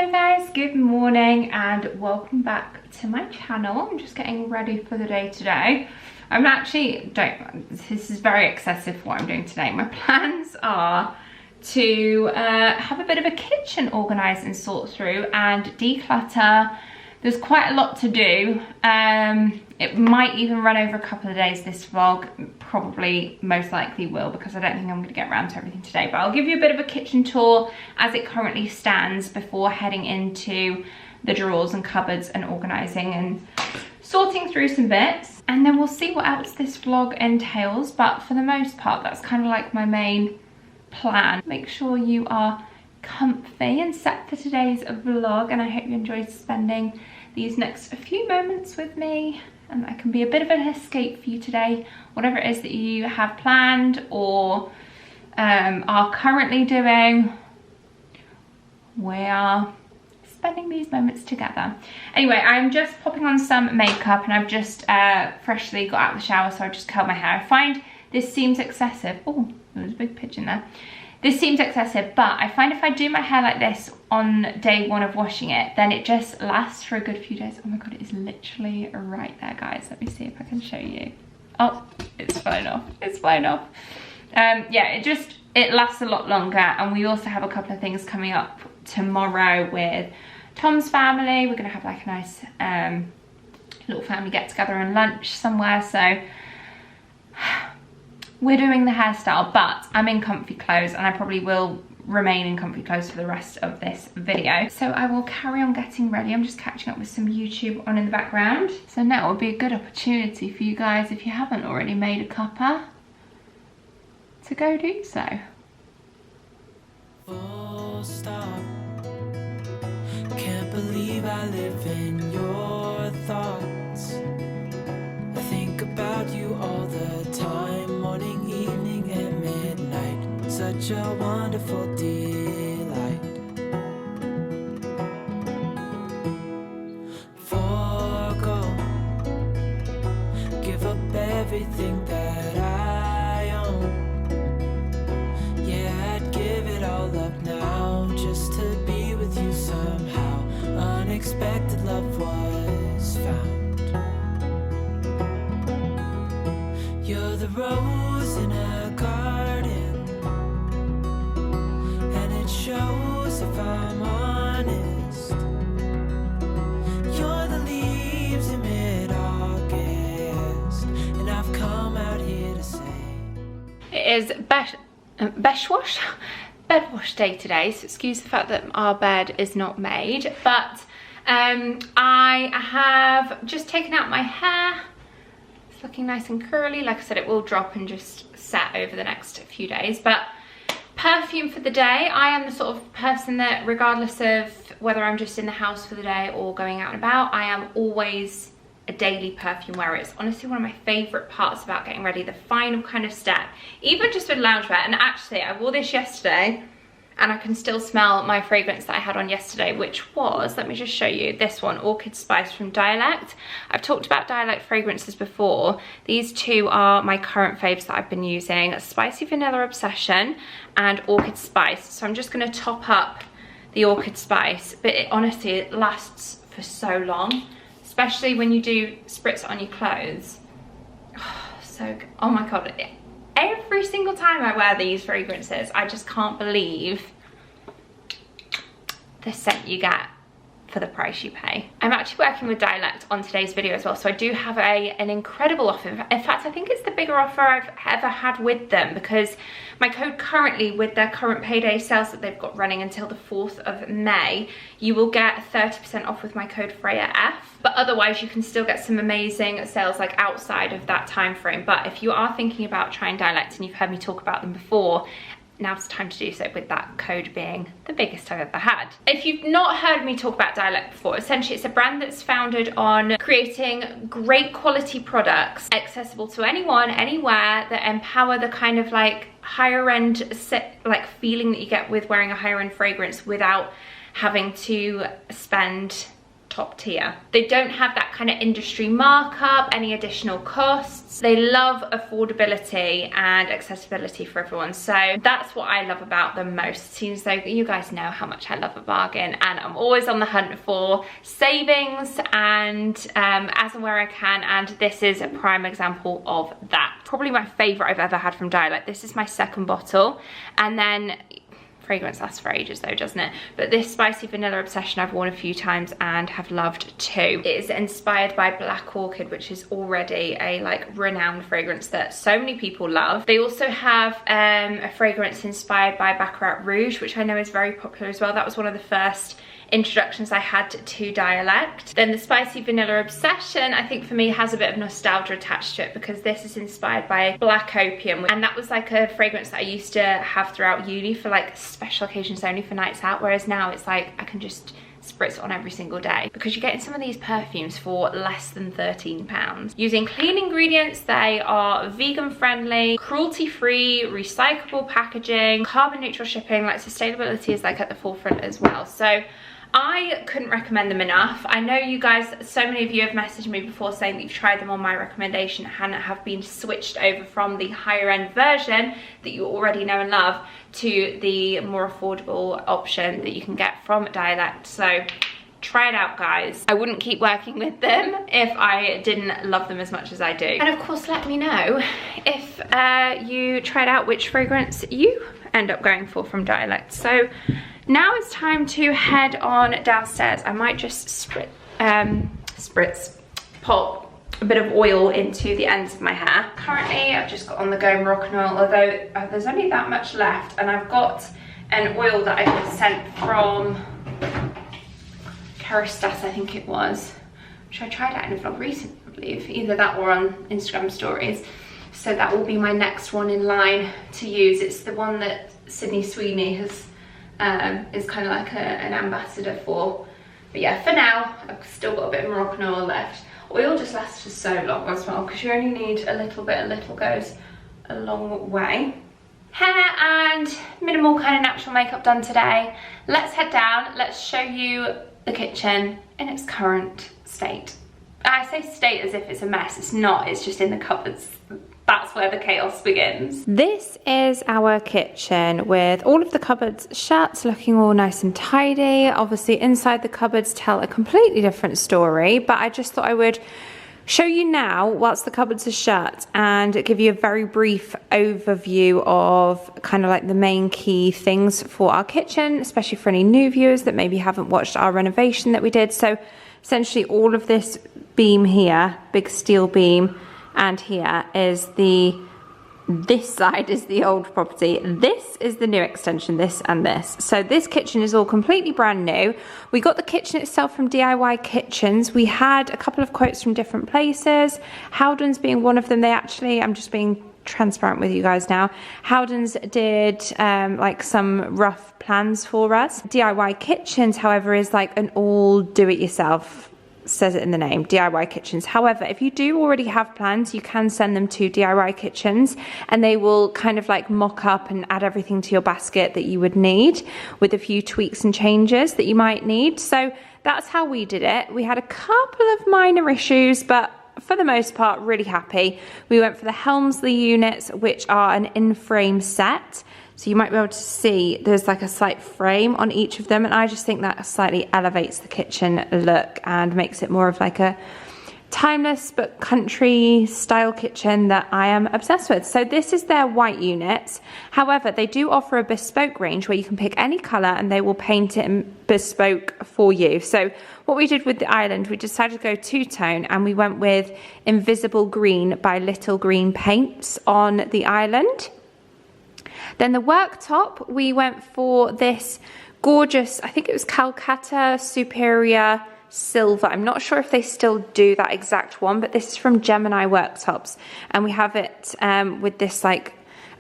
Hello guys, good morning and welcome back to my channel. I'm just getting ready for the day today. This is very excessive what I'm doing today. My plans are to have a bit of a kitchen organised and sort through and declutter. There's quite a lot to do. It might even run over a couple of days, this vlog. Probably, most likely will, because I don't think I'm going to get around to everything today. But I'll give you a bit of a kitchen tour as it currently stands before heading into the drawers and cupboards and organising and sorting through some bits. And then we'll see what else this vlog entails. But for the most part, that's kind of like my main plan. Make sure you are comfy and set for today's vlog, and I hope you enjoyed spending these next few moments with me, and that can be a bit of an escape for you today, whatever it is that you have planned or are currently doing. We are spending these moments together. Anyway, I'm just popping on some makeup, and I've just freshly got out of the shower, so I just curled my hair. I find this seems excessive. Oh, there's a big pigeon there. This seems excessive, but I find if I do my hair like this on day one of washing it, then it just lasts for a good few days. Oh my god, it is literally right there, guys. Let me see if I can show you. Oh, it's flown off. It's flown off. Yeah, it lasts a lot longer, and we also have a couple of things coming up tomorrow with Tom's family. We're gonna have like a nice little family get together and lunch somewhere, so we're doing the hairstyle, but I'm in comfy clothes, and I probably will remain in comfy clothes for the rest of this video. So I will carry on getting ready. I'm just catching up with some YouTube on in the background. So now would be a good opportunity for you guys, if you haven't already made a cuppa, to go do so. Full stop. Can't believe I live in your thoughts. I think about you all the time, morning, evening, and midnight. Such a wonderful delight. Forgo, give up everything that I own. Yeah, I'd give it all up now, just to be with you somehow. Unexpected love was found. You're the rose in a garden, and it shows if I'm honest. You're the leaves in mid-August, and I've come out here to say it is bed wash day today, so excuse the fact that our bed is not made, but I have just taken out my hair. Looking nice and curly. Like I said, it will drop and just set over the next few days. But perfume for the day, I am the sort of person that, regardless of whether I'm just in the house for the day or going out and about, I am always a daily perfume wearer. It's honestly one of my favorite parts about getting ready, the final kind of step, even just with loungewear. And actually, I wore this yesterday, and I can still smell my fragrance that I had on yesterday, which was, let me just show you, this one, Orchid Spice from Dialect. I've talked about Dialect fragrances before. These two are my current faves that I've been using, Spicy Vanilla Obsession and Orchid Spice. So I'm just gonna top up the Orchid Spice, but honestly, it lasts for so long, especially when you do spritz it on your clothes. Oh my god. Every single time I wear these fragrances, I just can't believe the scent you get for the price you pay. I'm actually working with Dialect on today's video as well, so I do have an incredible offer. In fact, I think it's the bigger offer I've ever had with them, because my code currently, with their current payday sales that they've got running until the 4th of May, you will get 30% off with my code FreyaF. But otherwise, you can still get some amazing sales like outside of that time frame. But if you are thinking about trying Dialect, and you've heard me talk about them before, now's the time to do so, with that code being the biggest I've ever had. If you've not heard me talk about Dialect before, essentially it's a brand that's founded on creating great quality products accessible to anyone, anywhere, that empower the kind of like higher end like feeling that you get with wearing a higher end fragrance without having to spend top tier. They don't have that kind of industry markup, any additional costs. They love affordability and accessibility for everyone. So that's what I love about them most. It seems like you guys know how much I love a bargain, and I'm always on the hunt for savings and as and where I can, and this is a prime example of that. Probably my favorite I've ever had from Dialect. This is my second bottle, and then fragrance lasts for ages though, doesn't it? But this Spicy Vanilla Obsession I've worn a few times and have loved too. It is inspired by Black Orchid, which is already a like renowned fragrance that so many people love. They also have a fragrance inspired by Baccarat Rouge, which I know is very popular as well. That was one of the first introductions I had to Dialect. Then the Spicy Vanilla Obsession, I think for me has a bit of nostalgia attached to it, because this is inspired by Black Opium, and that was like a fragrance that I used to have throughout uni for like special occasions only, for nights out, whereas now it's like I can just spritz on every single day, because you're getting some of these perfumes for less than £13. Using clean ingredients, they are vegan friendly, cruelty free, recyclable packaging, carbon neutral shipping. Like sustainability is like at the forefront as well. So I couldn't recommend them enough. I know you guys, so many of you have messaged me before saying that you've tried them on my recommendation and have been switched over from the higher end version that you already know and love to the more affordable option that you can get from Dialect. So try it out, guys. I wouldn't keep working with them if I didn't love them as much as I do. And of course, let me know if you tried out which fragrance you end up going for from Dialect. So now it's time to head on downstairs. I might just pop a bit of oil into the ends of my hair. Currently, I've just got on the Go Moroccan oil, although there's only that much left, and I've got an oil that I got sent from Kerastase, I think it was, which I tried out in a vlog recently, I believe, either that or on Instagram stories. So that will be my next one in line to use. It's the one that Sydney Sweeney has is kind of like an ambassador for. But yeah, for now, I've still got a bit of Moroccan oil left. Oil just lasts for so long as well, because you only need a little bit. A little goes a long way. Hair and minimal kind of natural makeup done today. Let's head down. Let's show you the kitchen in its current state. I say state as if it's a mess. It's not. It's just in the cupboards. That's where the chaos begins. This is our kitchen with all of the cupboards shut, looking all nice and tidy. Obviously inside the cupboards tell a completely different story, but I just thought I would show you now whilst the cupboards are shut and give you a very brief overview of kind of like the main key things for our kitchen, especially for any new viewers that maybe haven't watched our renovation that we did. So essentially all of this beam here, big steel beam, and here is this side is the old property. This is the new extension, this and this. So this kitchen is all completely brand new. We got the kitchen itself from DIY Kitchens. We had a couple of quotes from different places, Howden's being one of them. They actually, I'm just being transparent with you guys now, Howden's did like some rough plans for us. DIY Kitchens, however, is like an all do-it-yourself, says it in the name, DIY Kitchens. However, if you do already have plans, you can send them to DIY Kitchens and they will kind of like mock up and add everything to your basket that you would need, with a few tweaks and changes that you might need. So that's how we did it. We had a couple of minor issues, but for the most part, really happy. We went for the Helmsley units, which are an in-frame set. So you might be able to see there's like a slight frame on each of them, and I just think that slightly elevates the kitchen look and makes it more of like a timeless but country style kitchen that I am obsessed with. So this is their white units. However, they do offer a bespoke range where you can pick any colour and they will paint it in bespoke for you. So what we did with the island, we decided to go two-tone and we went with Invisible Green by Little Green Paints on the island. Then the worktop, we went for this gorgeous, I think it was Calcutta Superior Silver. I'm not sure if they still do that exact one, but this is from Gemini Worktops. And we have it with this like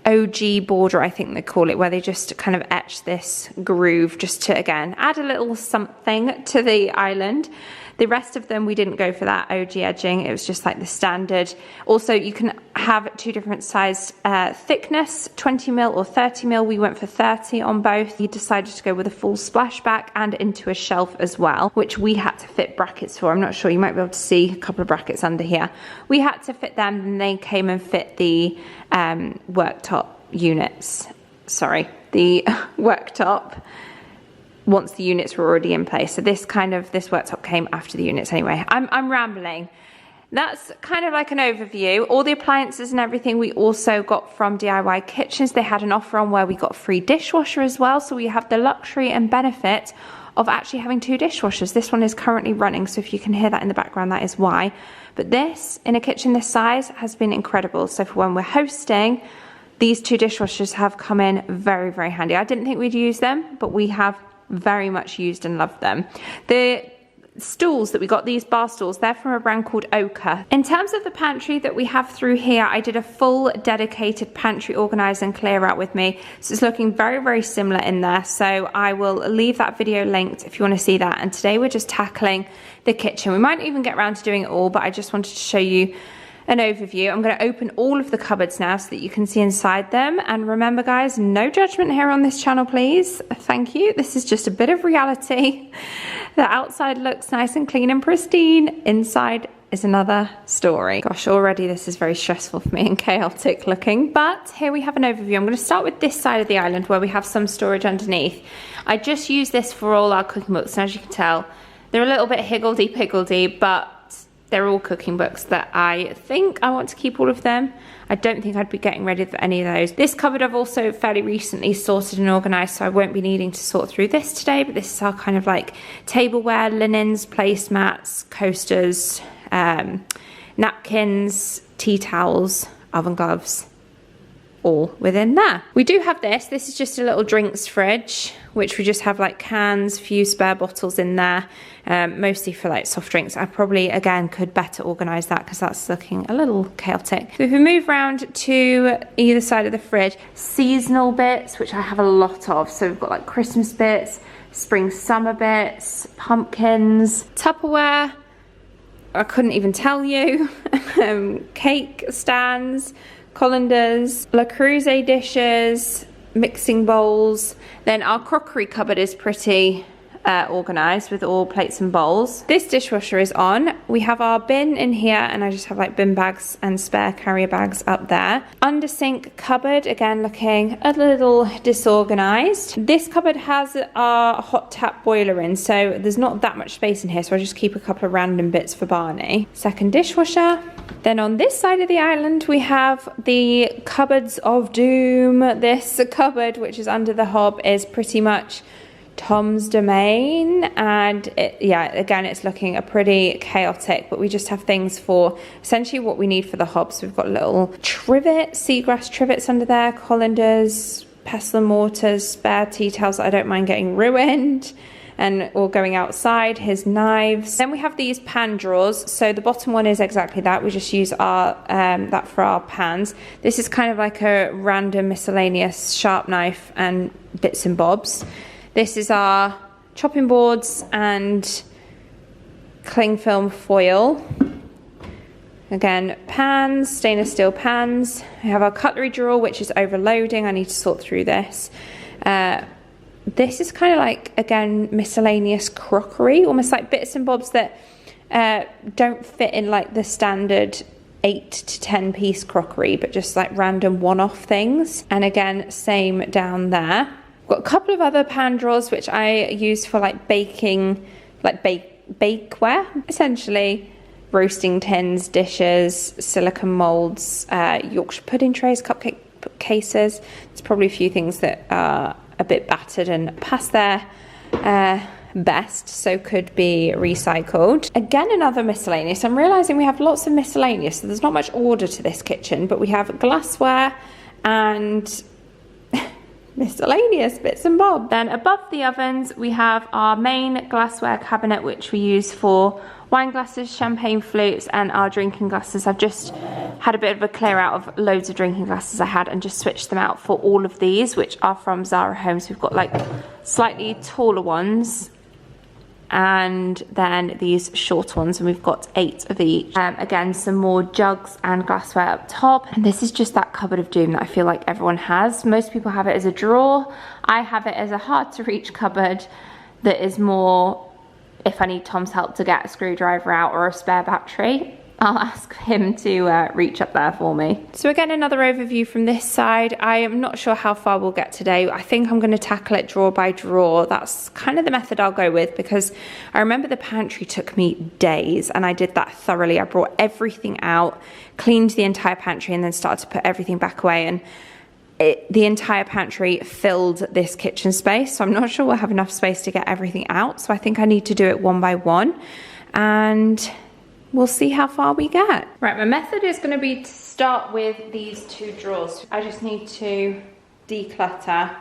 OG border, I think they call it, where they just kind of etch this groove just to, again, add a little something to the island. The rest of them, we didn't go for that OG edging. It was just like the standard. Also, you can have 2 different sized thickness, 20mm or 30mm. We went for 30 on both. We decided to go with a full splashback and into a shelf as well, which we had to fit brackets for. I'm not sure, you might be able to see a couple of brackets under here. We had to fit them, and they came and fit the worktop units. Sorry, the worktop once the units were already in place. So this worktop came after the units anyway. I'm rambling. That's kind of like an overview. All the appliances and everything we also got from DIY Kitchens. They had an offer on where we got a free dishwasher as well. So we have the luxury and benefit of actually having 2 dishwashers. This one is currently running, so if you can hear that in the background, that is why. But this, in a kitchen this size, has been incredible. So for when we're hosting, these 2 dishwashers have come in very, very handy. I didn't think we'd use them, but we have very much used and loved them. The stools that we got, these bar stools, they're from a brand called Ochre. In terms of the pantry that we have through here, I did a full dedicated pantry organize and clear out with me. So it's looking very, very similar in there. So I will leave that video linked if you want to see that. And today we're just tackling the kitchen. We might even get around to doing it all, but I just wanted to show you an overview. I'm going to open all of the cupboards now so that you can see inside them. And remember guys, no judgment here on this channel, please. Thank you. This is just a bit of reality. The outside looks nice and clean and pristine. Inside is another story. Gosh, already this is very stressful for me and chaotic looking, but here we have an overview. I'm going to start with this side of the island where we have some storage underneath. I just use this for all our cooking books, and as you can tell, they're a little bit higgledy-piggledy, but they're all cooking books that I think I want to keep all of them. I don't think I'd be getting rid of any of those. This cupboard I've also fairly recently sorted and organised, so I won't be needing to sort through this today, but this is our kind of like tableware, linens, placemats, coasters, napkins, tea towels, oven gloves, all within there. We do have this. This is just a little drinks fridge, which we just have like cans, few spare bottles in there, mostly for like soft drinks. I probably, again, could better organise that because that's looking a little chaotic. So if we move around to either side of the fridge, seasonal bits, which I have a lot of. So we've got like Christmas bits, spring, summer bits, pumpkins, Tupperware, I couldn't even tell you, cake stands, colanders, Le Creuset dishes, mixing bowls. Then our crockery cupboard is pretty organised with all plates and bowls. This dishwasher is on. We have our bin in here, and I just have like bin bags and spare carrier bags up there. Under sink cupboard, again looking a little disorganised. This cupboard has our hot tap boiler in, so there's not that much space in here, so I just keep a couple of random bits for Barney. Second dishwasher. Then on this side of the island we have the cupboards of doom. This cupboard, which is under the hob, is pretty much Tom's domain, and yeah, again it's looking a pretty chaotic, but we just have things for essentially what we need for the hob. So we've got little trivet, seagrass trivets under there, colanders, pestle and mortars, spare tea towels that I don't mind getting ruined and or going outside, his knives. Then we have these pan drawers. So the bottom one is exactly that. We just use our that for our pans. This is kind of like a random miscellaneous sharp knife and bits and bobs. This is our chopping boards and cling film foil. Again, pans, stainless steel pans. We have our cutlery drawer, which is overloading. I need to sort through this. This is kind of like, again, miscellaneous crockery, almost like bits and bobs that don't fit in like the standard 8 to 10 piece crockery, but just like random one-off things. And again, same down there. Got a couple of other pan drawers which I use for like baking, like bakeware, essentially. Roasting tins, dishes, silicone molds, Yorkshire pudding trays, cupcake cases. There's probably a few things that are a bit battered and past their best, so could be recycled. Again, another miscellaneous. I'm realising we have lots of miscellaneous, so there's not much order to this kitchen, but we have glassware and miscellaneous bits and bobs. Then above the ovens we have our main glassware cabinet, which we use for wine glasses, champagne flutes, and our drinking glasses. I've just had a bit of a clear out of loads of drinking glasses I had and just switched them out for all of these, which are from Zara Homes. We've got like slightly taller ones and then these short ones, and we've got 8 of each. Again, some more jugs and glassware up top, and this is just that cupboard of doom that I feel like everyone has. Most people have it as a drawer. I have it as a hard to reach cupboard that is more if I need Tom's help to get a screwdriver out or a spare battery. I'll ask him to reach up there for me. So again, another overview from this side. I am not sure how far we'll get today. I think I'm going to tackle it drawer by drawer. That's kind of the method I'll go with, because I remember the pantry took me days, and I did that thoroughly. I brought everything out, cleaned the entire pantry, and then started to put everything back away, and the entire pantry filled this kitchen space. So I'm not sure we'll have enough space to get everything out. So I think I need to do it one by one, and we'll see how far we get. Right, my method is going to be to start with these 2 drawers. I just need to declutter,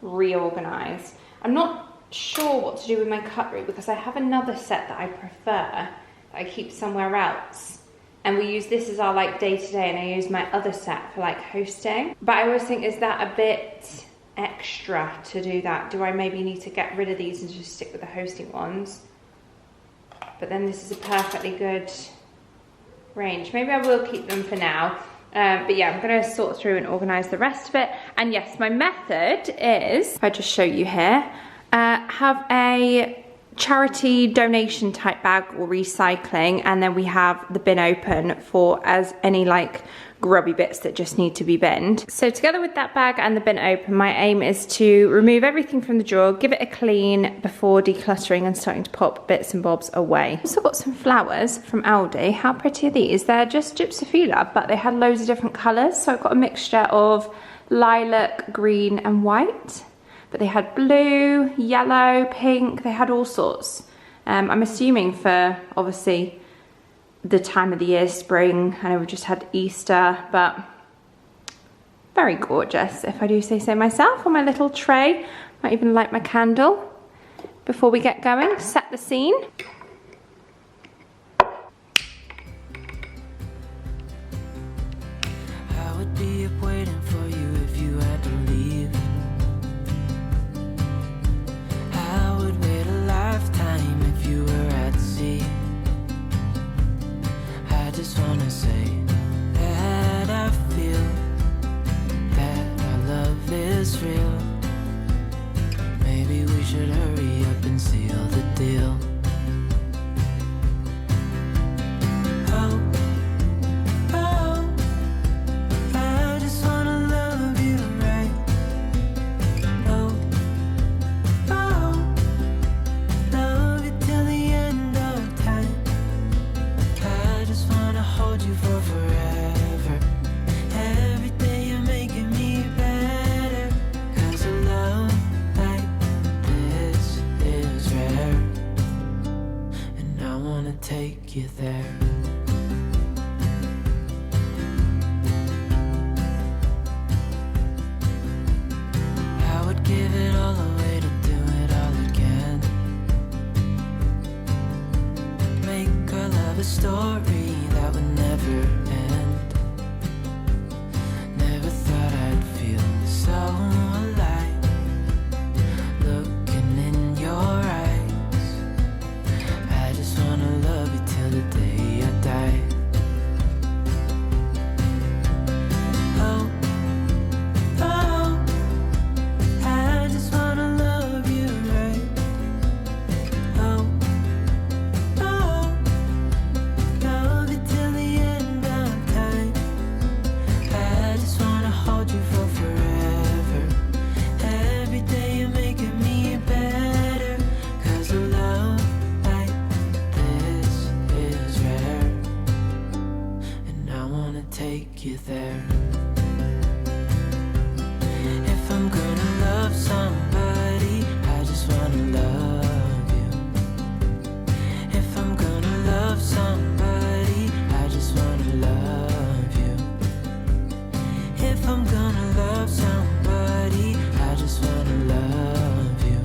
reorganize. I'm not sure what to do with my cutlery, because I have another set that I prefer that I keep somewhere else. And we use this as our like day-to-day, and I use my other set for like hosting. But I always think, is that a bit extra to do that? Do I maybe need to get rid of these and just stick with the hosting ones? But then this is a perfectly good range. Maybe I will keep them for now. But yeah, I'm gonna sort through and organize the rest of it. And yes, my method is, if I just show you here, have a charity donation type bag or recycling, and then we have the bin open for as any like grubby bits that just need to be binned. So together with that bag and the bin open, my aim is to remove everything from the drawer, give it a clean before decluttering and starting to pop bits and bobs away. Also got some flowers from Aldi. How pretty are these? They're just gypsophila, but they had loads of different colours. So I've got a mixture of lilac, green and white. But they had blue, yellow, pink, they had all sorts. I'm assuming for, obviously, the time of the year, spring. I know we've just had Easter, but very gorgeous, if I do say so myself, on my little tray. Might even light my candle before we get going, set the scene. I would be up waiting for you if you had to leave. I would wait a lifetime if you were at sea. I just wanna say that I feel that our love is real. Maybe we should hurry up and seal the deal. Oh, oh, I just wanna love you right. Oh, oh, love you till the end of time. I just wanna hold you for forever. Every day you're making me better. 'Cause a love like this is rare. And I wanna take you there. I would give it all away to do it all again. Make our love a story that would never end. Never thought I'd feel so alive, looking in your eyes. I just wanna love you till the day I die. Oh, oh, I just wanna love you right. Oh, oh, love you till the end of time. I just wanna hold you for forever. Every day you're making me better. 'Cause a love like this is rare. And I wanna take you there. If I'm gonna love somebody, I just wanna love you. If I'm gonna love somebody, I just wanna love you. If I'm gonna love somebody, I just wanna love you.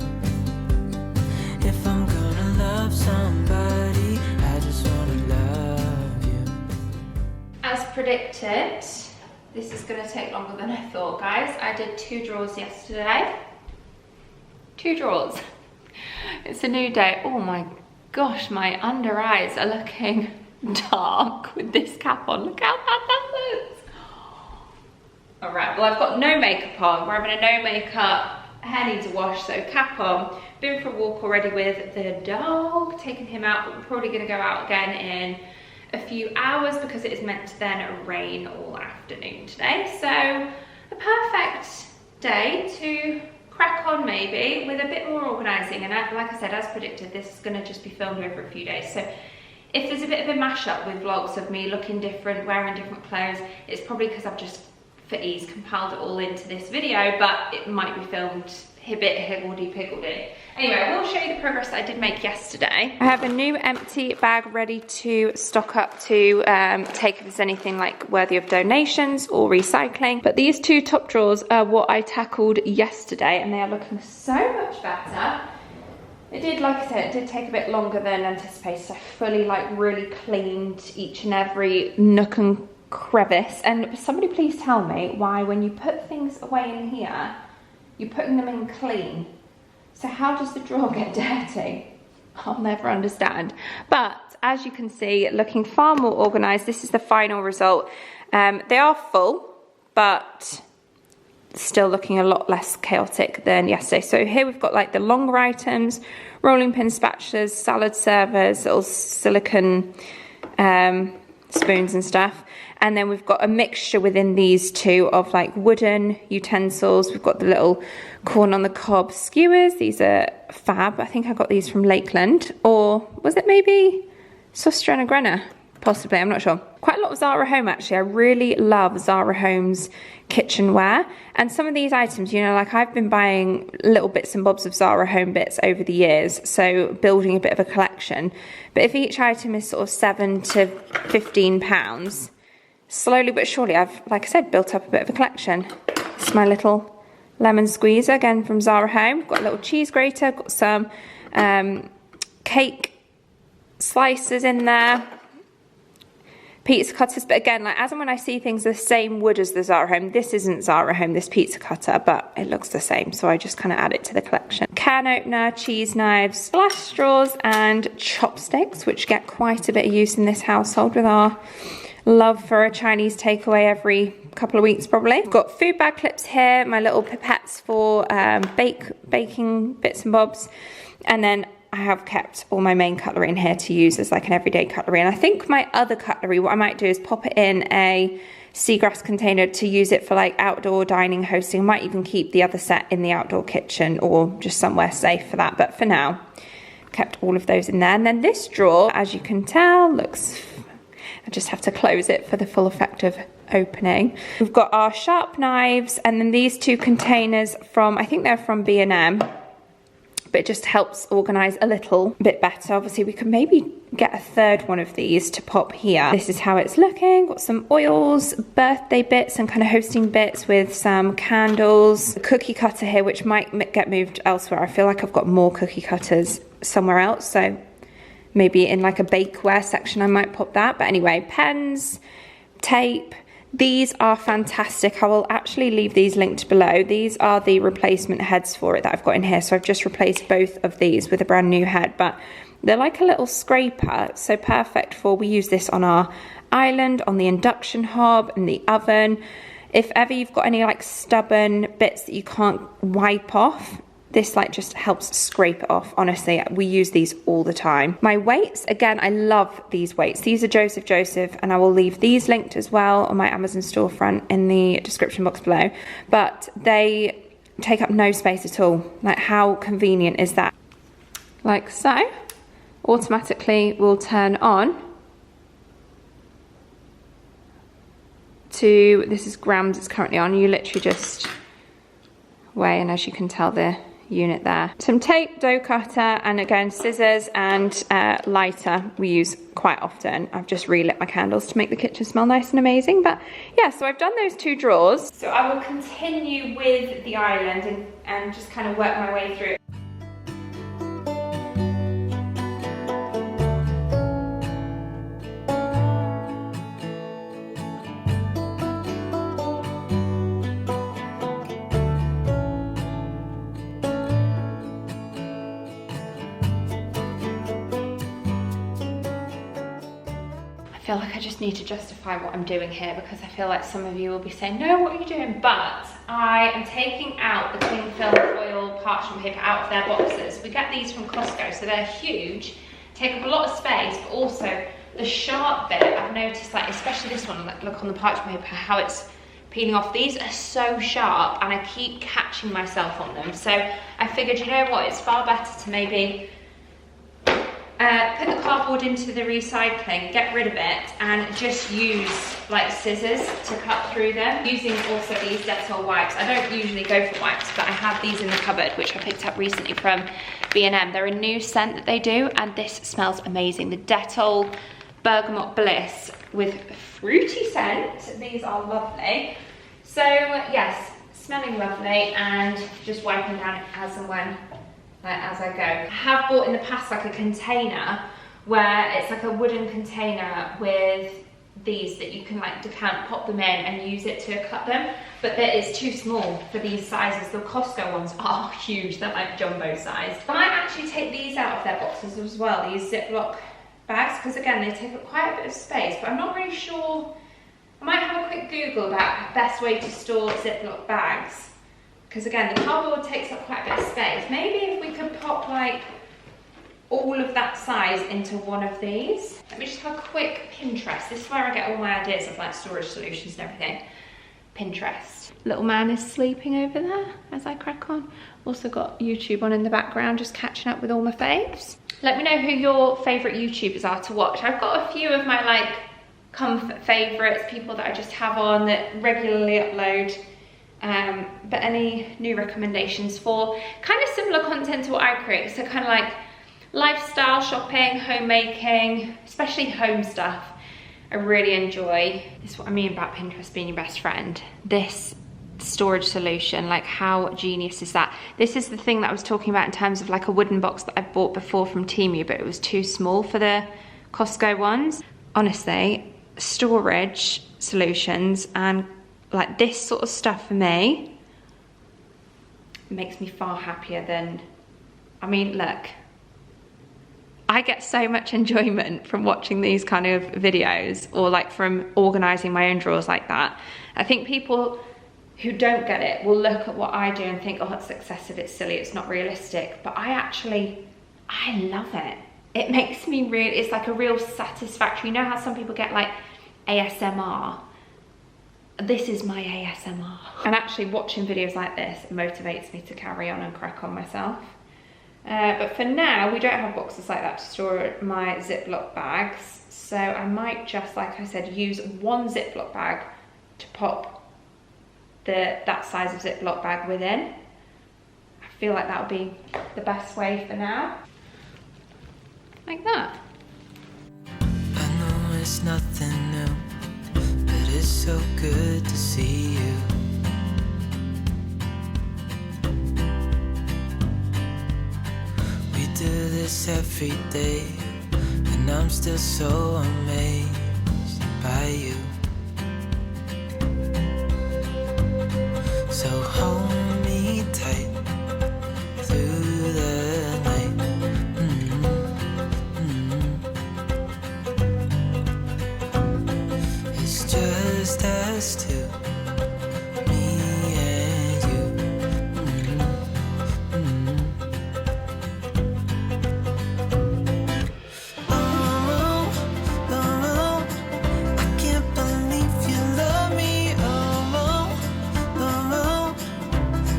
If I'm gonna love somebody, I just wanna love you. As predicted, this is going to take longer than I thought, guys. I did 2 drawers yesterday. 2 drawers. It's a new day. Oh my gosh, my under eyes are looking dark with this cap on. Look how bad that looks. All right, well, I've got no makeup on. We're having a no makeup, hair needs a wash, so cap on. Been for a walk already with the dog, taking him out, but we're probably gonna go out again in a few hours because it is meant to then rain all afternoon today. So a perfect day to crack on maybe with a bit more organising. And like I said, as predicted, this is gonna just be filmed over a few days. So if there's a bit of a mashup with vlogs of me looking different, wearing different clothes, it's probably because I've just, for ease, compiled it all into this video, but it might be filmed a bit higgledy-piggledy. Anyway, I will show you the progress that I did make yesterday. I have a new empty bag ready to stock up to take if there's anything like worthy of donations or recycling. But these two top drawers are what I tackled yesterday, and they are looking so much better. It did, like I said, it did take a bit longer than anticipated. I fully, like, really cleaned each and every nook and crevice. And somebody please tell me why when you put things away in here, you're putting them in clean. So how does the drawer get dirty? I'll never understand. But as you can see, looking far more organised. This is the final result. They are full, but still looking a lot less chaotic than yesterday. So here we've got like the longer items, rolling pin spatulas, salad servers, little silicone spoons and stuff. And then we've got a mixture within these two of like wooden utensils. We've got the little corn on the cob skewers. These are fab. I think I got these from Lakeland, or was it maybe Sustra and Grenna? Possibly, I'm not sure. Quite a lot of Zara Home actually. I really love Zara Home's kitchenware. And some of these items, you know, like I've been buying little bits and bobs of Zara Home bits over the years, so building a bit of a collection. But if each item is sort of £7 to £15, slowly but surely I've, like I said, built up a bit of a collection. It's my little lemon squeezer, again from Zara Home. Got a little cheese grater, got some cake slices in there, pizza cutters. But again, like as and when I see things the same wood as the Zara Home, this isn't Zara Home, this pizza cutter, but it looks the same, so I just kind of add it to the collection. Can opener, cheese knives, glass straws, and chopsticks, which get quite a bit of use in this household with our love for a Chinese takeaway every couple of weeks probably. I've got food bag clips here, my little pipettes for baking bits and bobs, and then I have kept all my main cutlery in here to use as like an everyday cutlery. And I think my other cutlery, what I might do is pop it in a seagrass container to use it for like outdoor dining, hosting. I might even keep the other set in the outdoor kitchen or just somewhere safe for that. But for now, kept all of those in there. And then this drawer, as you can tell, looks, I just have to close it for the full effect of opening. We've got our sharp knives, and then these two containers from, I think they're from B&M. But it just helps organise a little bit better. Obviously, we could maybe get a third one of these to pop here. This is how it's looking. Got some oils, birthday bits and kind of hosting bits with some candles. A cookie cutter here, which might get moved elsewhere. I feel like I've got more cookie cutters somewhere else. So maybe in like a bakeware section, I might pop that. But anyway, pens, tape. These are fantastic. I will actually leave these linked below. These are the replacement heads for it that I've got in here. So I've just replaced both of these with a brand new head, but they're like a little scraper. So perfect for, we use this on our island, on the induction hob, and the oven. If ever you've got any like stubborn bits that you can't wipe off, this like just helps scrape it off. Honestly, we use these all the time. My weights, again, I love these weights. These are Joseph, and I will leave these linked as well on my Amazon storefront in the description box below. But they take up no space at all. Like, how convenient is that? Like so, automatically will turn on to, this is grams it's currently on. You literally just weigh, and as you can tell, the unit there. Some tape, dough cutter, and again scissors and lighter we use quite often. I've just relit my candles to make the kitchen smell nice and amazing. But yeah, so I've done those two drawers. So I will continue with the island and just kind of work my way through. feel like I just need to justify what I'm doing here, because I feel like some of you will be saying, no, what are you doing? But I am taking out the cling film foil parchment paper out of their boxes. We get these from Costco, so they're huge, take up a lot of space, but also the sharp bit, I've noticed, like especially this one, like look on the parchment paper, how it's peeling off. These are so sharp and I keep catching myself on them. So I figured, you know what, it's far better to maybe put the cardboard into the recycling, get rid of it, and just use like scissors to cut through them. Using also these Dettol wipes. I don't usually go for wipes, but I have these in the cupboard, which I picked up recently from B&M. They're a new scent that they do, and this smells amazing. The Dettol Bergamot Bliss with fruity scent. These are lovely. So yes, smelling lovely, and just wiping down as and when, like as I go. I have bought in the past like a container where it's like a wooden container with these that you can like decant, pop them in and use it to cut them, but that is too small for these sizes. The Costco ones are huge, they're like jumbo sized. I might actually take these out of their boxes as well, these Ziploc bags, because again they take up quite a bit of space, but I'm not really sure. I might have a quick Google about the best way to store Ziploc bags, because again the cardboard takes up quite a bit of space. Maybe if we could pop like all of that size into one of these. Let me just have a quick Pinterest. This is where I get all my ideas of like storage solutions and everything. Pinterest. Little man is sleeping over there as I crack on. Also got YouTube on in the background, just catching up with all my faves. Let me know who your favourite YouTubers are to watch. I've got a few of my like comfort favourites, people that I just have on that regularly upload. But any new recommendations for kind of similar content to what I create? So kind of like lifestyle, shopping, homemaking, especially home stuff. I really enjoy. This is what I mean about Pinterest being your best friend. This storage solution, like how genius is that? This is the thing that I was talking about in terms of like a wooden box that I bought before from Temu, but it was too small for the Costco ones. Honestly, storage solutions and like this sort of stuff for me makes me far happier than, I mean, look, I get so much enjoyment from watching these kind of videos, or like from organising my own drawers like that. I think people who don't get it will look at what I do and think, oh, it's excessive, it's silly, it's not realistic. But I love it. It makes me really, it's like a real satisfactory, you know how some people get like ASMR? This is my ASMR. And actually watching videos like this motivates me to carry on and crack on myself. But for now, we don't have boxes like that to store my Ziploc bags. So I might just, like I said, use one Ziploc bag to pop that size of Ziploc bag within. I feel like that would be the best way for now. Like that. I know it's nothing new, but it's so good to see you. We do this every day, and I'm still so amazed by you. So hold me tight through the night. It's just us two, me and you. Oh, I can't believe you love me.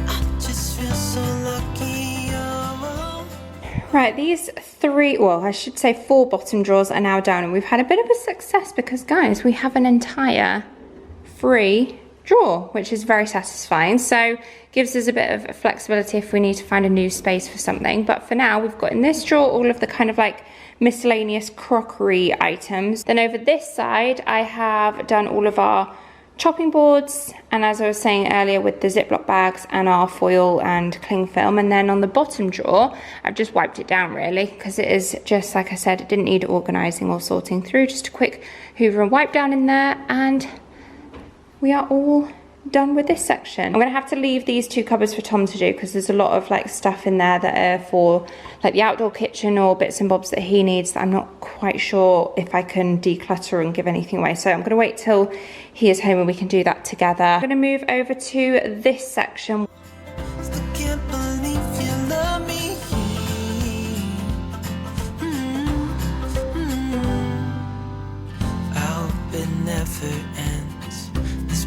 I just feel so lucky. Right, these three, well, I should say 4 bottom drawers are now down, and we've had a bit of a success because, guys, we have an entire free drawer, which is very satisfying. So gives us a bit of flexibility if we need to find a new space for something. But for now, we've got in this drawer all of the kind of like miscellaneous crockery items. Then over this side, I have done all of our chopping boards, and as I was saying earlier, with the Ziploc bags and our foil and cling film. And then on the bottom drawer, I've just wiped it down really, because it is just, like I said, it didn't need organising or sorting through. Just a quick hoover and wipe down in there, and we are all done with this section. I'm gonna have to leave these two cupboards for Tom to do because there's a lot of like stuff in there that are for like the outdoor kitchen or bits and bobs that he needs that I'm not quite sure if I can declutter and give anything away. So I'm gonna wait till he is home and we can do that together. I'm gonna move over to this section.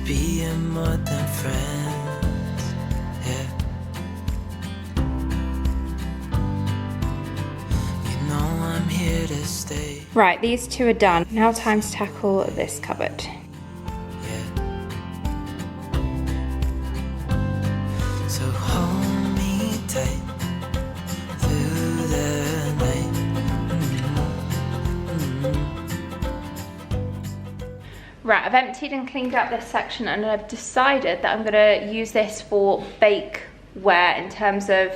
Being more than friends, yeah. You know I'm here to stay. Right, these two are done. Now time to tackle this cupboard. Yeah. So hold me tight through the night. Right, I've emptied and cleaned up this section and I've decided that I'm gonna use this for bakeware in terms of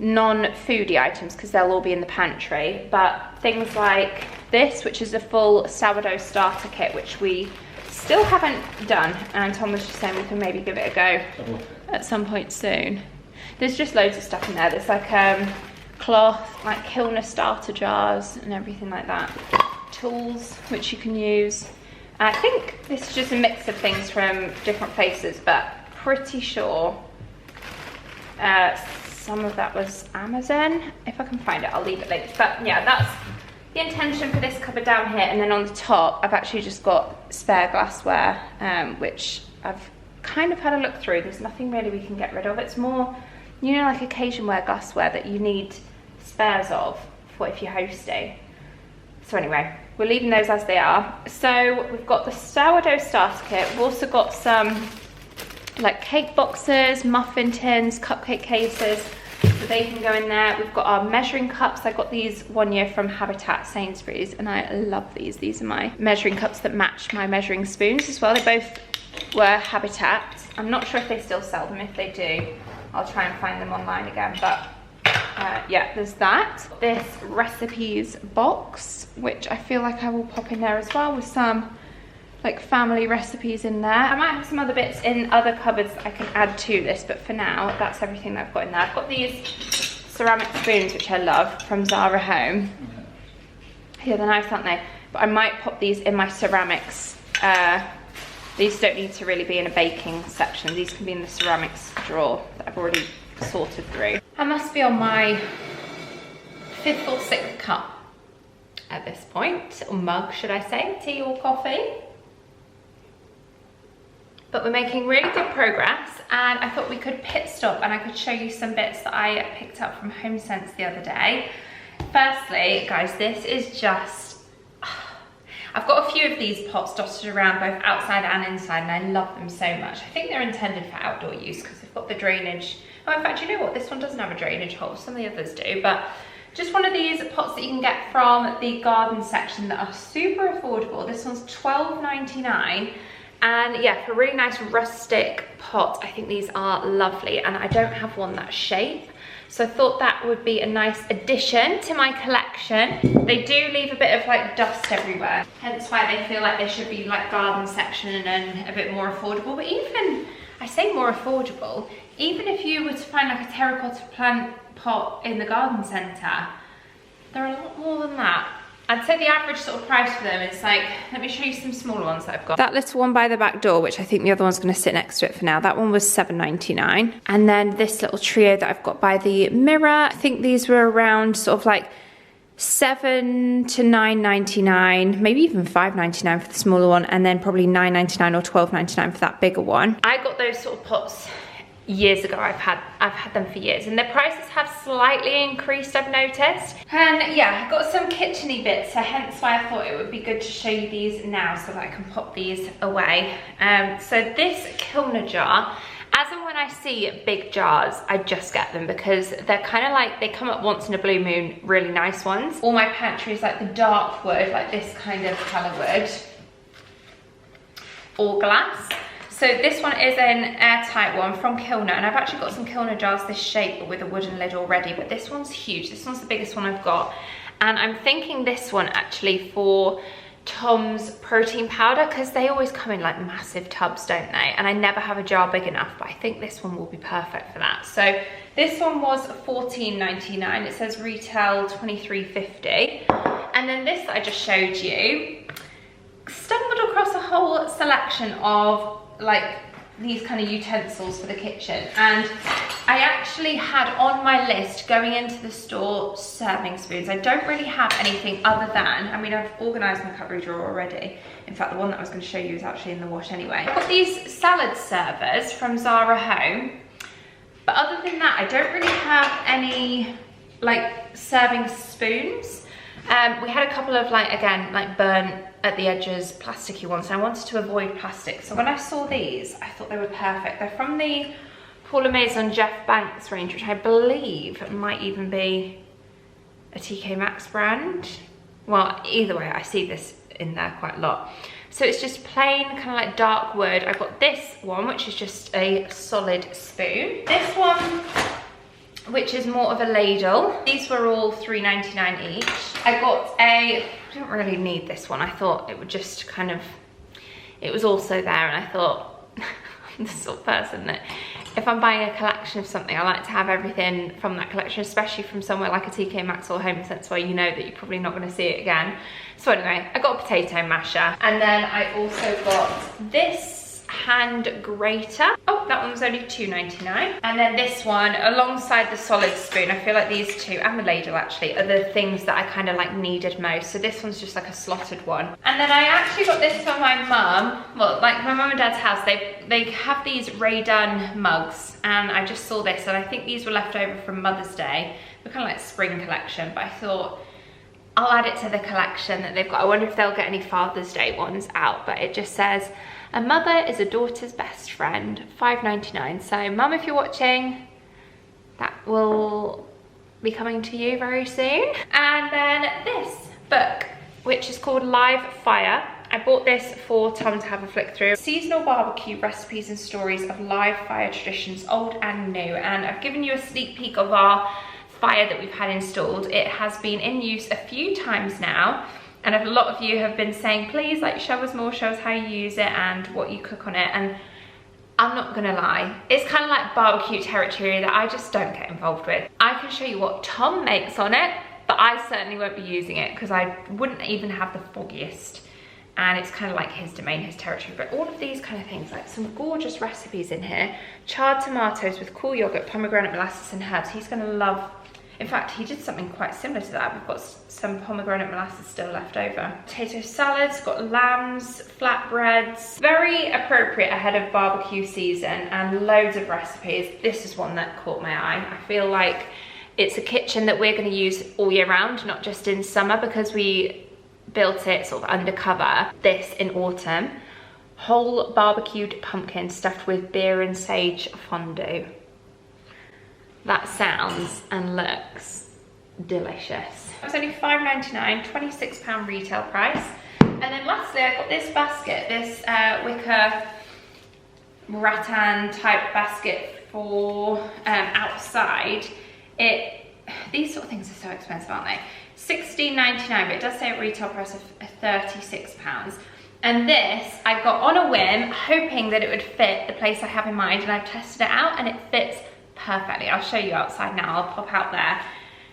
non-foodie items because they'll all be in the pantry, but things like this, which is a full sourdough starter kit, which we still haven't done, and Tom was just saying we can maybe give it a go at some point soon. There's just loads of stuff in there. There's like cloth, like kilner starter jars and everything like that. Tools, which you can use. I think this is just a mix of things from different places, but pretty sure some of that was Amazon. If I can find it, I'll leave it linked. But yeah, that's the intention for this cupboard down here. And then on the top, I've actually just got spare glassware, which I've kind of had a look through. There's nothing really we can get rid of. It's more, you know, like occasion wear glassware that you need spares of for if you're hosting. So anyway, we're leaving those as they are. So we've got the sourdough starter kit. We've also got some like cake boxes, muffin tins, cupcake cases, so they can go in there. We've got our measuring cups. I got these one year from Habitat Sainsbury's and I love these. These are my measuring cups that match my measuring spoons as well. They both were Habitat. I'm not sure if they still sell them. If they do, I'll try and find them online again, but yeah, there's that. This recipes box, which I feel like I will pop in there as well with some like family recipes in there. I might have some other bits in other cupboards that I can add to this, but for now, that's everything that I've got in there. I've got these ceramic spoons, which I love, from Zara Home. Yeah, they're nice, aren't they? But I might pop these in my ceramics. These don't need to really be in a baking section. These can be in the ceramics drawer that I've already sorted through. I must be on my 5th or 6th cup at this point, or mug should I say, tea or coffee. But we're making really good progress, and I thought we could pit stop and I could show you some bits that I picked up from HomeSense the other day. Firstly, guys, this is just, I've got a few of these pots dotted around both outside and inside, and I love them so much. I think they're intended for outdoor use because they've got the drainage. Oh, in fact, you know what? This one doesn't have a drainage hole. Some of the others do, but just one of these pots that you can get from the garden section that are super affordable. This one's $12.99. And yeah, for a really nice rustic pot, I think these are lovely. And I don't have one that shape, so I thought that would be a nice addition to my collection. They do leave a bit of like dust everywhere, hence why they feel like they should be like garden section and a bit more affordable. But even, I say more affordable, even if you were to find like a terracotta plant pot in the garden centre, they're a lot more than that. I'd say the average sort of price for them is like, let me show you some smaller ones that I've got. That little one by the back door, which I think the other one's gonna sit next to it for now, that one was $7.99. And then this little trio that I've got by the mirror, I think these were around sort of like $7 to $9.99, maybe even $5.99 for the smaller one, and then probably $9.99 or $12.99 for that bigger one. I got those sort of pots years ago. I've had them for years, and their prices have slightly increased, I've noticed. And yeah, I've got some kitcheny bits, so hence why I thought it would be good to show you these now so that I can pop these away. So this Kilner jar, as and when I see big jars, I just get them because they're kind of like, they come up once in a blue moon, really nice ones. All my pantry is like the dark wood, like this kind of colour wood, or glass. So this one is an airtight one from Kilner, and I've actually got some Kilner jars this shape but with a wooden lid already, but this one's huge. This one's the biggest one I've got, and I'm thinking this one actually for Tom's protein powder, because they always come in like massive tubs, don't they? And I never have a jar big enough, but I think this one will be perfect for that. So this one was $14.99. It says retail $23.50. And then this that I just showed you, stumbled across a whole selection of like these kind of utensils for the kitchen, and I actually had on my list going into the store serving spoons. I don't really have anything other than, I mean, I've organised my cutlery drawer already. In fact, the one that I was going to show you is actually in the wash anyway. I've got these salad servers from Zara Home, but other than that, I don't really have any like serving spoons. We had a couple of like, again, like burnt at the edges, plasticky ones, and I wanted to avoid plastic. So when I saw these, I thought they were perfect. They're from the Paula Maison Jeff Banks range, which I believe might even be a TK Maxx brand. Well, either way, I see this in there quite a lot. So it's just plain, kind of like dark wood. I've got this one, which is just a solid spoon. This one, which is more of a ladle. These were all $3.99 each. I got I didn't really need this one. I thought it would just kind of, it was also there, and I thought, I'm the sort of person that if I'm buying a collection of something, I like to have everything from that collection, especially from somewhere like a TK Maxx or Home Sense where you know that you're probably not going to see it again. So anyway, I got a potato masher, and then I also got this hand grater. Oh, that one was only $2.99. And then this one alongside the solid spoon. I feel like these two, and the ladle actually, are the things that I kind of like needed most. So this one's just like a slotted one. And then I actually got this for my mum. Well, like my mum and dad's house, they have these Ray Dunn mugs, and I just saw this, and I think these were left over from Mother's Day. They're kind of like spring collection, but I thought I'll add it to the collection that they've got. I wonder if they'll get any Father's Day ones out, but it just says, a mother is a daughter's best friend, $5.99. So mum, if you're watching, that will be coming to you very soon. And then this book, which is called Live Fire. I bought this for Tom to have a flick through. Seasonal barbecue recipes and stories of live fire traditions, old and new. And I've given you a sneak peek of our fire that we've had installed. It has been in use a few times now, and a lot of you have been saying, please, like, show us more, show us how you use it and what you cook on it. And I'm not gonna lie, it's kind of like barbecue territory that I just don't get involved with. I can show you what Tom makes on it, but I certainly won't be using it because I wouldn't even have the foggiest. And it's kind of like his domain, his territory. But all of these kind of things, like some gorgeous recipes in here. Charred tomatoes with cool yogurt, pomegranate molasses and herbs. He's gonna love. In fact, he did something quite similar to that. We've got some pomegranate molasses still left over. Potato salads, got lambs, flatbreads. Very appropriate ahead of barbecue season, and loads of recipes. This is one that caught my eye. I feel like it's a kitchen that we're gonna use all year round, not just in summer, because we built it sort of undercover. This in autumn. Whole barbecued pumpkin stuffed with beer and sage fondue. That sounds and looks delicious. It was only $5.99, £26 retail price. And then lastly, I got this basket, this wicker rattan type basket for outside. These sort of things are so expensive, aren't they? $16.99, but it does say a retail price of £36. And this I got on a whim, hoping that it would fit the place I have in mind, and I've tested it out and it fits perfectly. I'll show you outside now. I'll pop out there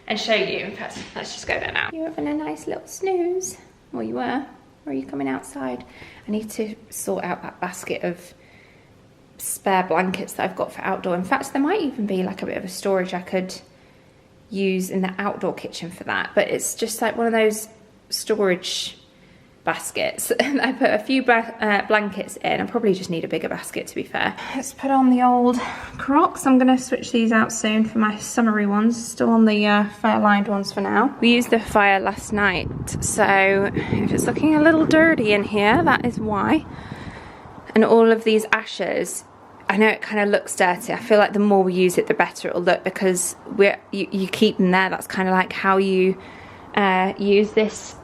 and show you. In fact, let's just go there now. You're having a nice little snooze. Well, you were. Or are you coming outside? I need to sort out that basket of spare blankets that I've got for outdoor. In fact, there might even be like a bit of a storage I could use in the outdoor kitchen for that. But it's just like one of those storage baskets. I put a few blankets in. I probably just need a bigger basket, to be fair. Let's put on the old Crocs. I'm going to switch these out soon for my summery ones. Still on the fair lined ones for now. We used the fire last night, so if it's looking a little dirty in here, that is why. And all of these ashes, I know it kind of looks dirty. I feel like the more we use it, the better it'll look, because you keep them there. That's kind of like how you use this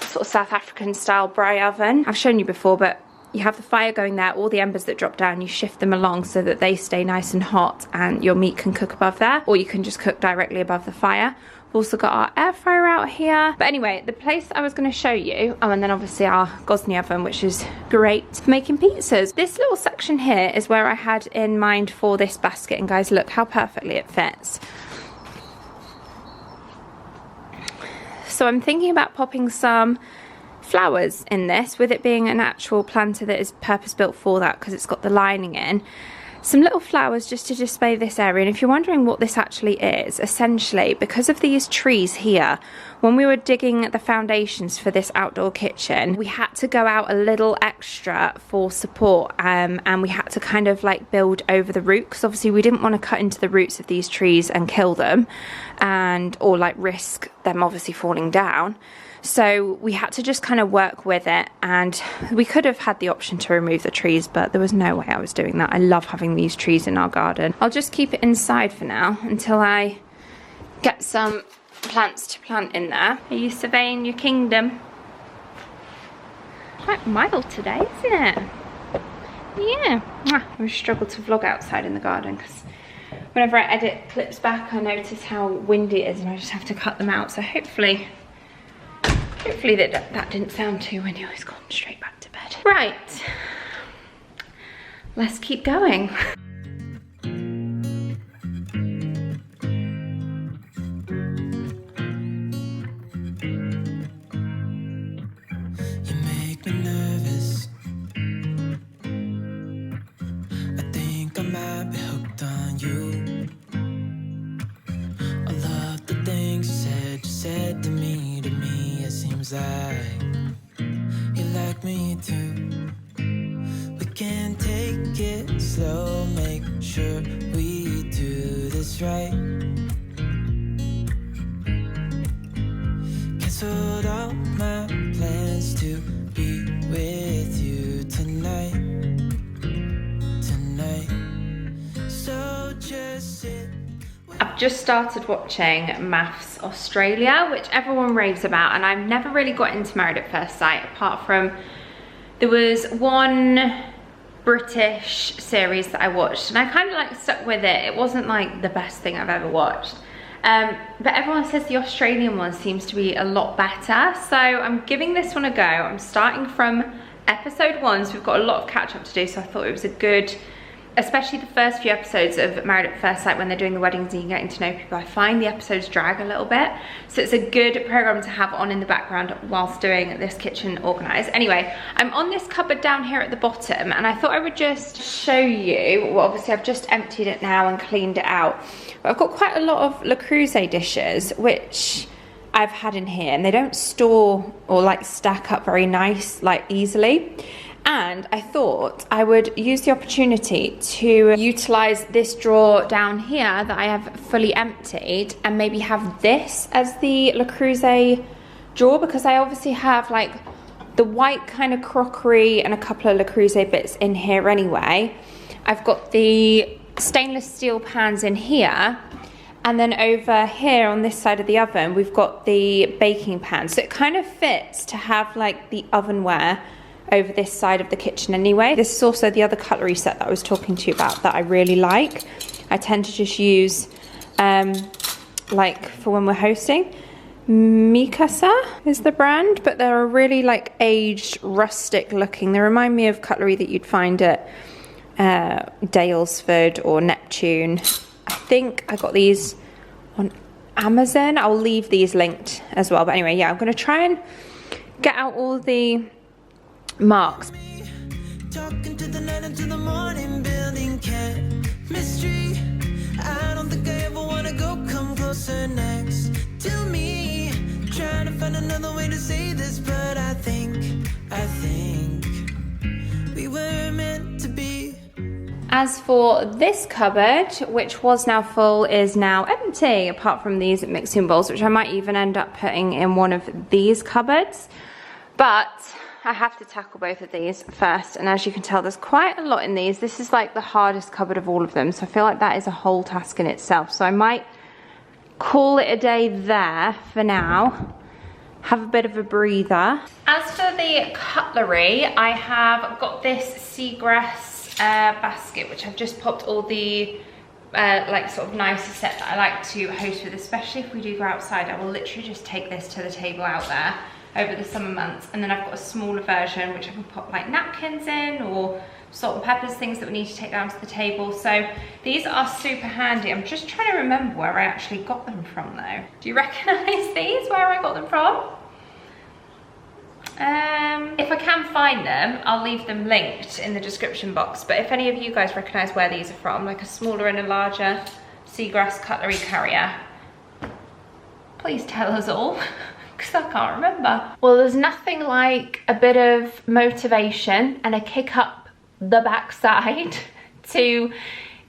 sort of South African style braai oven. I've shown you before, but you have the fire going there, all the embers that drop down, you shift them along so that they stay nice and hot and your meat can cook above there, or you can just cook directly above the fire. We've also got our air fryer out here. But anyway, the place I was going to show you, oh, and then obviously our Gosney oven, which is great for making pizzas. This little section here is where I had in mind for this basket, and guys, look how perfectly it fits. So I'm thinking about popping some flowers in this, with it being an actual planter that is purpose built for that because it's got the lining in. Some little flowers just to display this area. And if you're wondering what this actually is, essentially because of these trees here, when we were digging the foundations for this outdoor kitchen, we had to go out a little extra for support, and we had to kind of like build over the root, because obviously we didn't want to cut into the roots of these trees and kill them, and or like risk them obviously falling down. So we had to just kind of work with it, and we could have had the option to remove the trees, but there was no way I was doing that. I love having these trees in our garden. I'll just keep it inside for now until I get some plants to plant in there. Are you surveying your kingdom? Quite mild today, isn't it? Yeah. I struggle to vlog outside in the garden because whenever I edit clips back, I notice how windy it is and I just have to cut them out. So hopefully that didn't sound too windy. It's gone straight back to bed. Right, let's keep going. You make me nervous. I think I might be hooked on you. I love the things you said to me. Seems like you like me too. We can take it slow, make sure we do this right. Canceled all my plans to be with you tonight. So just sit. I've just started watching Maths Australia, which everyone raves about, and I've never really got into Married at First Sight, apart from there was one British series that I watched, and I kind of like stuck with it. It wasn't like the best thing I've ever watched, but everyone says the Australian one seems to be a lot better, so I'm giving this one a go. I'm starting from episode 1, so we've got a lot of catch up to do, so I thought it was a good, especially the first few episodes of Married at First Sight when they're doing the weddings and you're getting to know people. I find the episodes drag a little bit, so it's a good program to have on in the background whilst doing this kitchen organise. Anyway, I'm on this cupboard down here at the bottom, and I thought I would just show you, well obviously I've just emptied it now and cleaned it out, but I've got quite a lot of Le Creuset dishes which I've had in here, and they don't store or like stack up very nice, like easily. And I thought I would use the opportunity to utilise this drawer down here that I have fully emptied, and maybe have this as the Le Creuset drawer, because I obviously have like the white kind of crockery and a couple of Le Creuset bits in here anyway. I've got the stainless steel pans in here, and then over here on this side of the oven we've got the baking pan, so it kind of fits to have like the ovenware over this side of the kitchen anyway. This is also the other cutlery set that I was talking to you about that I really like. I tend to just use like for when we're hosting. Mikasa is the brand, but they're really like aged, rustic looking. They remind me of cutlery that you'd find at Dalesford or Neptune. I think I got these on Amazon. I'll leave these linked as well. But anyway, yeah, I'm going to try and get out all the marks. Talking to the night until the morning, building chemistry. I don't think I ever wanna go come closer next to me. Trying to find another way to say this, but I think we were meant to be. As for this cupboard, which was now full, is now empty, apart from these mixing bowls, which I might even end up putting in one of these cupboards. But I have to tackle both of these first, and as you can tell, there's quite a lot in these. This is like the hardest cupboard of all of them, so I feel like that is a whole task in itself. So I might call it a day there for now, have a bit of a breather. As for the cutlery, I have got this seagrass basket, which I've just popped all the like sort of nicer set that I like to host with, especially if we do go outside. I will literally just take this to the table out there over the summer months, and then I've got a smaller version which I can pop like napkins in, or salt and peppers, things that we need to take down to the table. So these are super handy. I'm just trying to remember where I actually got them from though. Do you recognize these, where I got them from? If I can find them, I'll leave them linked in the description box, but if any of you guys recognize where these are from, like a smaller and a larger seagrass cutlery carrier, please tell us all, because I can't remember. Well, there's nothing like a bit of motivation and a kick up the backside to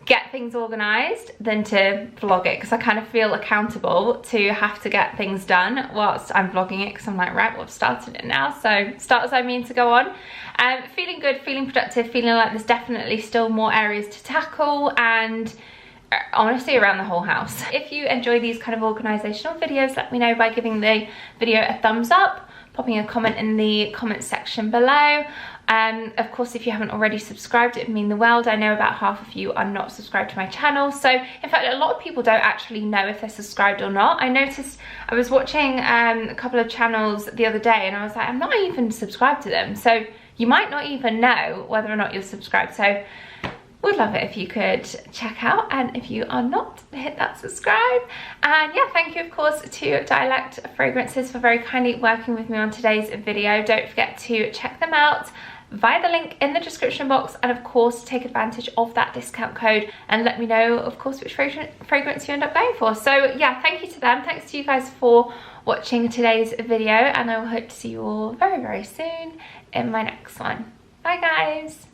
get things organized than to vlog it, because I kind of feel accountable to have to get things done whilst I'm vlogging it, because I'm like, right, well, I've started it now, so start as I mean to go on. Feeling good, feeling productive, feeling like there's definitely still more areas to tackle, and honestly around the whole house. If you enjoy these kind of organizational videos, let me know by giving the video a thumbs up, popping a comment in the comment section below. Of course, if you haven't already subscribed, it would mean the world. I know about half of you are not subscribed to my channel, so in fact a lot of people don't actually know if they're subscribed or not. I noticed, I was watching a couple of channels the other day and I was like, I'm not even subscribed to them, so you might not even know whether or not you're subscribed. So would love it if you could check out, and if you are not, hit that subscribe. And yeah, thank you of course to Dialect Fragrances for very kindly working with me on today's video. Don't forget to check them out via the link in the description box, and of course take advantage of that discount code, and let me know of course which fragrance you end up going for. So yeah, thank you to them, thanks to you guys for watching today's video, and I will hope to see you all very, very soon in my next one. Bye guys.